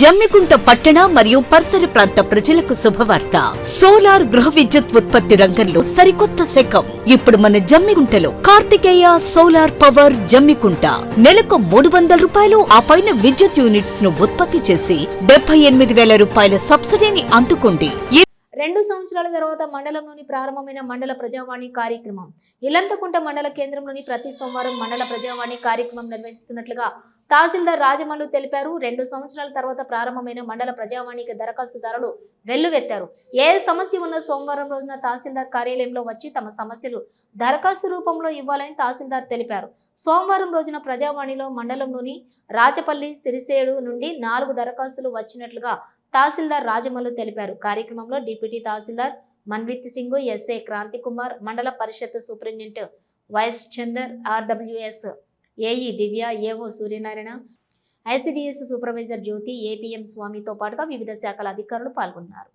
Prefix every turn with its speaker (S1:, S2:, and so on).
S1: జమ్మికుంట పట్టణ మరియు పరిసర ప్రాంత ప్రజలకు శుభవార్త. సోలార్ గృహ విద్యుత్ ఉత్పత్తి రంగంలో సరికొత్త శకం. ఇప్పుడు మన జమ్మికుంటలో కార్తికేయ సోలార్ పవర్ జమ్మికుంట నెలకు 300 రూపాయలు ఆ పైన విద్యుత్ యూనిట్స్ ను ఉత్పత్తి చేసి 78,000 రూపాయల సబ్సిడీని అందుకోండి.
S2: 2 సంవత్సరాల తర్వాత మండలంలోని ప్రారంభమైన మండల ప్రజావాణి కార్యక్రమం. ఇలంతకుంట మండల కేంద్రంలోని ప్రతి సోమవారం మండల ప్రజావాణి కార్యక్రమం నిర్వహిస్తున్నట్లుగా తహసీల్దార్ రాజమల్లు తెలిపారు. 2 సంవత్సరాల తర్వాత ప్రారంభమైన మండల ప్రజావాణికి దరఖాస్తుదారులు వెల్లువెత్తారు. ఏ సమస్య ఉన్న సోమవారం రోజున తహసీల్దార్ కార్యాలయంలో వచ్చి తమ సమస్యలు దరఖాస్తు రూపంలో ఇవ్వాలని తహసీల్దార్ తెలిపారు. సోమవారం రోజున ప్రజావాణిలో మండలంలోని రాచపల్లి, సిరిసేడు నుండి 4 దరఖాస్తులు వచ్చినట్లుగా తహసీల్దార్ రాజమల్లు తెలిపారు. కార్యక్రమంలో డిప్యూటీ తహసీల్దార్ Manvith Singh, SA Kranthi Kumar, Mandal Parishad superintendent YS Chandar, RWS AE Divya, AO Suryanarayana, ICDS supervisor Jyothi, APM స్వామితో పాటుగా వివిధ శాఖల అధికారులు పాల్గొన్నారు.